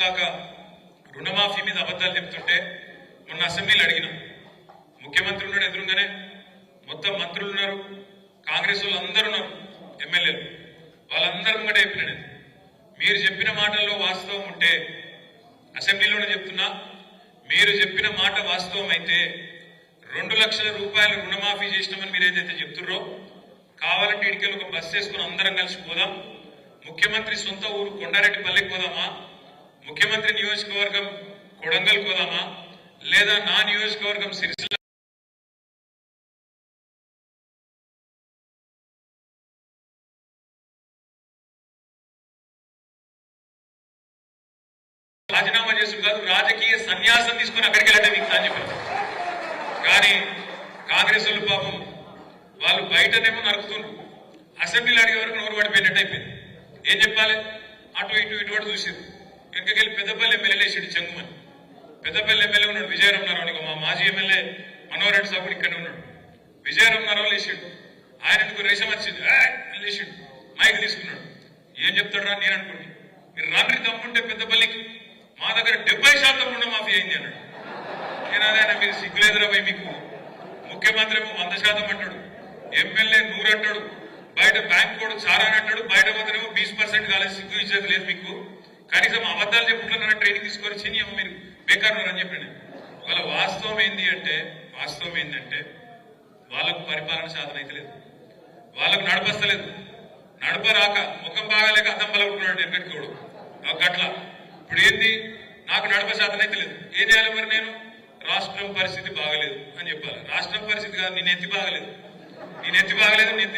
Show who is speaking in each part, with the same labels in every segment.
Speaker 1: కాక రుణమాఫీ మీద అబద్ధాలు చెప్తుంటే మొన్న అసెంబ్లీలో అడిగిన ముఖ్యమంత్రి ఉన్నాడు ఎదురుగానే మొత్తం మంత్రులు ఉన్నారు కాంగ్రెస్ వాళ్ళు అందరూ ఉన్నారు ఎమ్మెల్యేలు వాళ్ళందరూ కూడా చెప్పిన నేను మీరు చెప్పిన మాటల్లో వాస్తవం ఉంటే అసెంబ్లీలోనే చెప్తున్నా మీరు చెప్పిన మాట వాస్తవం అయితే 2 లక్షల రూపాయలు రుణమాఫీ చేసినామని మీరు ఏదైతే చెప్తుర్రో కావాలంటే ఇడికెళ్ళి ఒక బస్ చేసుకుని అందరం కలిసి పోదాం ముఖ్యమంత్రి సొంత ఊరు కొండారెడ్డిపల్లికి పోదామా ముఖ్యమంత్రి నియోజకవర్గం కొడంగల్ పోదామా లేదా నా నియోజకవర్గం సిరిసిల్ల రాజీనామా చేసుడు కాదు రాజకీయ సన్యాసం తీసుకుని అక్కడికి వెళ్ళటం ఇంకా అని చెప్పారు కానీ కాంగ్రెస్ వాళ్ళు పాపం వాళ్ళు బయటనేమో నరుకుతుండ్రు అసెంబ్లీలో అడిగే వరకు నోరు పడిపోయినట్టు అయిపోయింది ఏం చెప్పాలి అటు ఇటు ఇటువంటి చూసారు వెనకకెళ్ళి పెద్దపల్లి ఎమ్మెల్యే లేచాడు చెంగుమని పెద్దపల్లి ఎమ్మెల్యే ఉన్నాడు విజయరమణారావు అని మా మాజీ ఎమ్మెల్యే మనోహర్ రెడ్డి సాబుడు ఇక్కడే ఉన్నాడు విజయరమణారావు లేచాడు ఆయన ఎందుకు రేషం వచ్చింది లేచాడు మైక్ తీసుకున్నాడు ఏం చెప్తాడు నేను అనుకోండి మీరు రాత్రి తమ్ముంటే పెద్దపల్లికి మా దగ్గర 70% రుణమాఫీ అయింది అన్నాడు నేను అదే మీరు సిగ్గులేదురా పోయి మీకు ముఖ్యమంత్రి 100% అంటాడు ఎమ్మెల్యే 100 అంటాడు బయట బ్యాంక్ కూడా చాలా అంటాడు బయట పోతేనేమో 20% కాలేదు సిగ్గు ఇచ్చేది లేదు మీకు కనీసం అబద్ధాలు చెప్పుకుంటున్నారా ట్రైనింగ్ తీసుకొని చిన్న మీరు బేకారు అని చెప్పండి వాళ్ళ వాస్తవం ఏంటంటే వాళ్ళకు పరిపాలన సాధన అయితే లేదు వాళ్ళకు నడపస్తలేదు నడపరాక ముఖం బాగాలేక అద్దం బలవుతున్నాడు ఎక్కడికి కూడా గట్ల ఇప్పుడు ఏంది నాకు నడప సాధన అయితే లేదు ఏం చేయాలి మరి నేను రాష్ట్రం పరిస్థితి బాగలేదు అని చెప్పాలి రాష్ట్రం పరిస్థితి కాదు నేను ఎత్తి బాగలేదు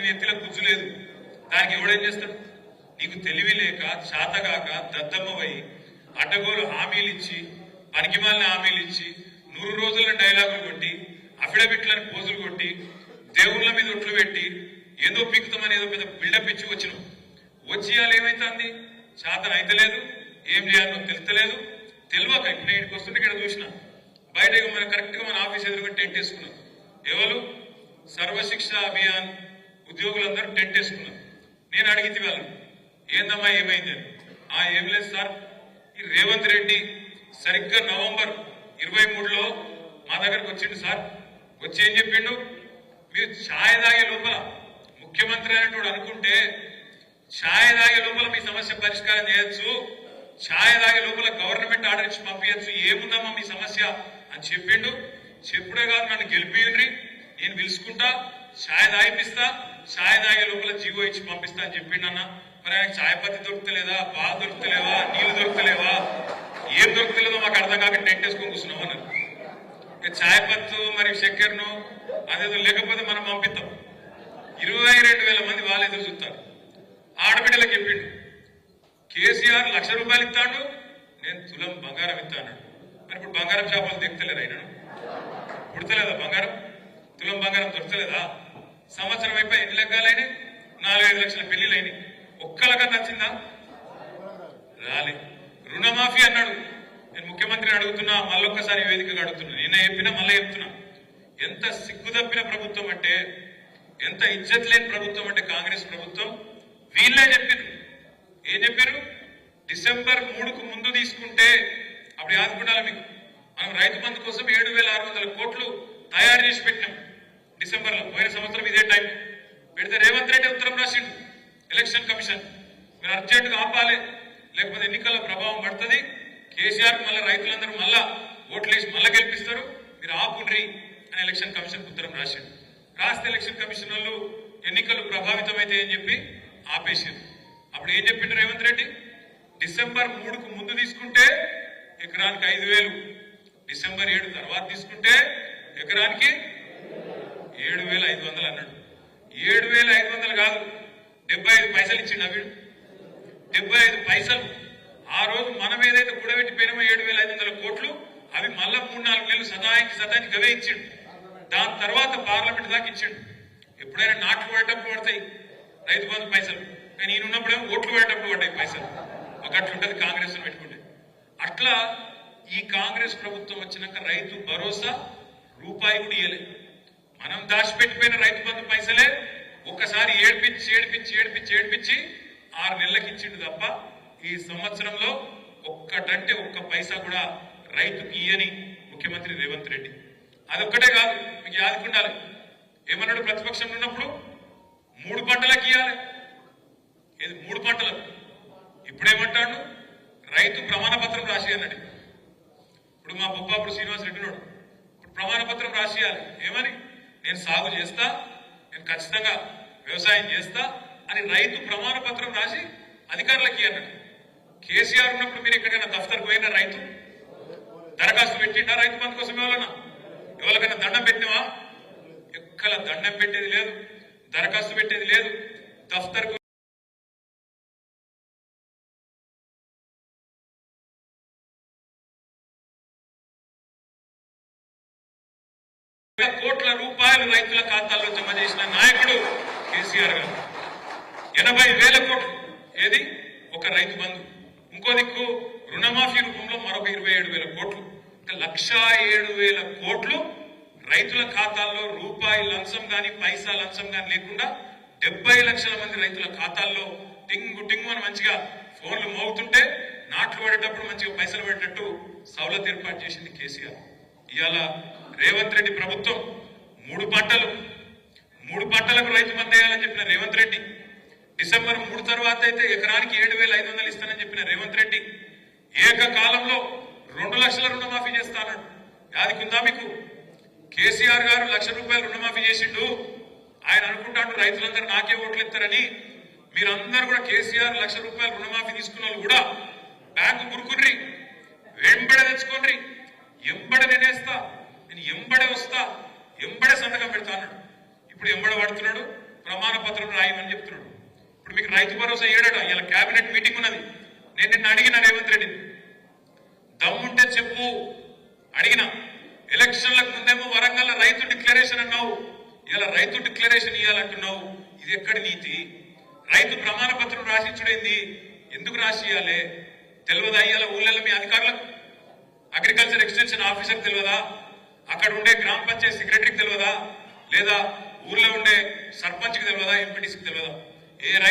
Speaker 1: నెత్తిలో కూర్చులేదు దానికి ఎవడేం చేస్తాడు నీకు తెలివి లేక శాతగాక దద్దమ్మవై అడ్డగోలు హామీలు ఇచ్చి పనికిమాలిన హామీలు ఇచ్చి 100 రోజుల డైలాగులు కొట్టి అఫిడవిట్లను పోజులు కొట్టి దేవుళ్ళ మీద ఒట్లు పెట్టి ఏదో పీకుతామని ఏదో పెద్ద బిల్డప్ ఇచ్చి వచ్చినాం వచ్చి ఇవాళ ఏమైతుంది శాతం అయితే లేదు ఏం చేయాలో తెలుస్తలేదు తెలియక ఇప్పుడు ఇక్కడికి వస్తుంటే ఇక్కడ చూసిన బయట మన కరెక్ట్ గా మన ఆఫీస్ ఎదురుగా టెంట్ వేసుకున్నాం ఎవరు సర్వశిక్ష అభియాన్ ఉద్యోగులందరూ టెంట్ వేసుకున్నారు నేను అడిగితే వాళ్ళని ఏందమ్మా ఏమైంది అని ఏం లేదు సార్ ఈ రేవంత్ రెడ్డి సరిగ్గా నవంబర్ 23లో మా దగ్గరకు వచ్చిండు సార్ వచ్చి ఏం చెప్పిండు మీరు ఛాయ్ తాగే లోపల ముఖ్యమంత్రి అనేటోడు అనుకుంటే ఛాయ్ తాగే లోపల మీ సమస్య పరిష్కారం చేయొచ్చు ఛాయ్ తాగే లోపల గవర్నమెంట్ ఆర్డర్ ఇచ్చి పంపించచ్చు ఏముందమ్మా మీ సమస్య అని చెప్పిండు చెప్పుడే కాదు నన్ను గెలిపియండి నేను పిలుచుకుంటా ఛాయ్ తాగిపిస్తా ఛాయ్ తాగే లోపల జీవో ఇచ్చి పంపిస్తా అని చెప్పిండన్నా మరి ఆయనకు ఛాయ్ పత్తి దొరుకుతలేదా పాలు దొరుకుతలేవా నీళ్లు దొరుకుతలేవా ఏం దొరుకుతలేదో మాకు అర్థం కాక టెంట్ వేసుకొని కూర్చున్నాం అన్నారు ఛాయ్ పత్తు మరి చక్కెరను అదేదో లేకపోతే మనం పంపిస్తాం 22,000 మంది వాళ్ళు ఎదురు చూస్తారు ఆడబిడ్డలకు చెప్పిండు కేసీఆర్ ₹1,00,000 ఇస్తాడు నేను తులం బంగారం ఇస్తాను మరి ఇప్పుడు బంగారం షాపులు దిగుతలేరు అయినాడు పుడతలేదా బంగారం తులం బంగారం దొరకలేదా సంవత్సరం అయిపోయి ఎన్ని లెగ్గాలైనాయి 4-5 లక్షల పెళ్లిళ్ళు అయినాయి ఒక్కలకన్నా నచ్చిందా రాలే రుణమాఫీ అన్నాడు నేను ముఖ్యమంత్రిని అడుగుతున్నా మళ్ళొక్కసారి వేదికగా అడుగుతున్నా నిన్న చెప్పినా మళ్ళీ చెప్తున్నా ఎంత సిగ్గుదప్పిన ప్రభుత్వం అంటే ఎంత ఇజ్జత్ లేని ప్రభుత్వం అంటే కాంగ్రెస్ ప్రభుత్వం వీళ్ళే చెప్పారు ఏం చెప్పారు డిసెంబర్ 3కు ముందు తీసుకుంటే అప్పుడు యాదుకుండాలి మీకు మనం రైతు బంధు కోసం 7,600 కోట్లు తయారు చేసి పెట్టినాం డిసెంబర్లో పోయిన సంవత్సరం ఇదే టైం పెడితే రేవంత్ రెడ్డి ఉత్తరం రాసిండు ఎలక్షన్ కమిషన్ మీరు అర్జెంటుగా ఆపాలి లేకపోతే ఎన్నికల ప్రభావం పడుతుంది కేసీఆర్ మళ్ళీ రైతులందరూ మళ్ళా ఓట్లేసి మళ్ళా గెలిపిస్తారు మీరు ఆపుండ్రి అని ఎలక్షన్ కమిషన్ ఉత్తరం రాశారు రాస్తే ఎలక్షన్ కమిషన్ వాళ్ళు ఎన్నికలు ప్రభావితమైతే అని చెప్పి ఆపేసారు అప్పుడు ఏం చెప్పిండు రేవంత్ రెడ్డి డిసెంబర్ 3కు ముందు తీసుకుంటే ఎకరానికి 5,000 డిసెంబర్ 7 తర్వాత తీసుకుంటే ఎకరానికి 7,500 అన్నాడు 7,500 కాదు 75 పైసలు ఇచ్చిండు అవి 75 పైసలు ఆ రోజు మనం ఏదైతే కూడబెట్టిపోయినామో 7,500 కోట్లు అవి మళ్ళా 3-4 నెలలు సదానికి అవే ఇచ్చిండు దాని తర్వాత పార్లమెంట్ దాకా ఇచ్చిండు ఎప్పుడైనా నాట్లు పడేటప్పుడు పడతాయి రైతు బంధు పైసలు కానీ నేను ఉన్నప్పుడేమో ఓట్లు పడేటప్పుడు పడ్డాయి పైసలు ఒక అట్లుంటది కాంగ్రెస్ పెట్టుకుంటే అట్లా ఈ కాంగ్రెస్ ప్రభుత్వం వచ్చినాక రైతు భరోసా రూపాయి కూడా ఇయ్యలే మనం దాచిపెట్టిపోయిన రైతు బంధు పైసలే ఒక్కసారి ఏడ్పించి 6 నెలలకు ఇచ్చిండు తప్ప ఈ సంవత్సరంలో ఒక్కటంటే ఒక్క పైసా కూడా రైతుకి ఇయ్యని ముఖ్యమంత్రి రేవంత్ రెడ్డి. అదొక్కటే కాదు, మీకు యాదుకుండాలి, ఏమన్నాడు ప్రతిపక్షంలో ఉన్నప్పుడు 3 పంటలకు ఇవ్వాలి, ఇది 3 పంటలకు. ఇప్పుడేమంటాడు, రైతు ప్రమాణ పత్రం రాసి అన్నాడు. ఇప్పుడు మా బొప్పాపుడు శ్రీనివాస్ రెడ్డి ఉన్నాడు, ఇప్పుడు ప్రమాణ పత్రం రాసియాలి ఏమని, నేను సాగు చేస్తా, నేను ఖచ్చితంగా వ్యవసాయం చేస్తా అని రైతు ప్రమాణ పత్రం రాసి అధికారులకి అన్నాడు. కేసీఆర్ ఉన్నప్పుడు మీరు ఎక్కడైనా దఫ్తర్కి పోయినా రైతు దరఖాస్తు పెట్టిండా రైతు బంధు కోసం? ఎవరికైనా దండం పెట్టినవా? ఎక్కడ దండం పెట్టేది లేదు, దరఖాస్తు పెట్టేది లేదు. దఫ్తర్కు కోట్ల రూపాయలు రైతుల ఖాతాల్లో జమ చేసిన నాయకుడు కేసీఆర్ గారు. 80,000 కోట్లు ఏది ఒక రైతు బంధు, ఇంకో దిక్కు రుణమాఫీ రూపంలో మరొక 27,000 కోట్లు, 1,07,000 కోట్లు రైతుల ఖాతాల్లో రూపాయి లంచం గాని పైసా లంచం గాని లేకుండా 70 లక్షల మంది రైతుల ఖాతాల్లో టింగు టింగు అని మంచిగా ఫోన్లు మోగుతుంటే నాట్లు పడేటప్పుడు మంచిగా పైసలు పడేటట్టు సౌలత్ ఏర్పాటు చేసింది కేసీఆర్. ఇవాళ రేవంత్ రెడ్డి ప్రభుత్వం 3 పంటలకు రైతు బంధు వేయాలని చెప్పిన రేవంత్ రెడ్డి, డిసెంబర్ 3 తర్వాత అయితే ఎకరానికి 7,500 ఇస్తానని చెప్పిన రేవంత్ రెడ్డి ఏకకాలంలో 2 లక్షల రుణమాఫీ చేస్తానన్నాడు. యాదికుందా మీకు? కేసీఆర్ గారు 1,00,000 రూపాయలు రుణమాఫీ చేసిండు. ఆయన అనుకుంటాడు రైతులందరూ నాకే ఓట్లు ఇస్తారని. మీరందరూ కూడా కేసీఆర్ 1,00,000 రూపాయలు రుణమాఫీ తీసుకున్న వాళ్ళు కూడా బ్యాంకు గురుకుర్రి, వెంబడే తెచ్చుకోండి, ఎంబడే నేనేస్తా, నేను ఎంబడే వస్తా, ఎంబడే సంతకం పెడతా అన్నాడు. ఇప్పుడు ఎంబడ పడుతున్నాడు, ప్రమాణ పత్రం రాయమని చెప్తున్నాడు. ఇప్పుడు మీకు రైతు భరోసా ఏడట, ఇలా కేబినెట్ మీటింగ్ ఉన్నది. నేను నిన్న అడిగిన రేవంత్ రెడ్డిని, దమ్ముంటే చెప్పు అడిగిన. ఎలక్షన్లకు ముందేమో వరంగల్ రైతు డిక్లరేషన్ అన్నావు, ఇలా రైతు డిక్లరేషన్ ఇవ్వాలంటున్నావు. ఇది ఎక్కడి నీతి? రైతు ప్రమాణ పత్రం రాసిచ్చుడైంది, ఎందుకు రాసి ఇవ్వాలి తెలియదా? ఇవాళ ఊళ్ళల్లో మీ అధికారులకు, అగ్రికల్చర్ ఎక్స్టెన్షన్ ఆఫీసర్ తెలియదా? అక్కడ ఉండే గ్రామ పంచాయతీ సెక్రటరీకి తెలియదా? లేదా ఊర్లో ఉండే సర్పంచ్కి తెలియదా? ఎంపీటీసీకి తెలియదా? ఏ రైతు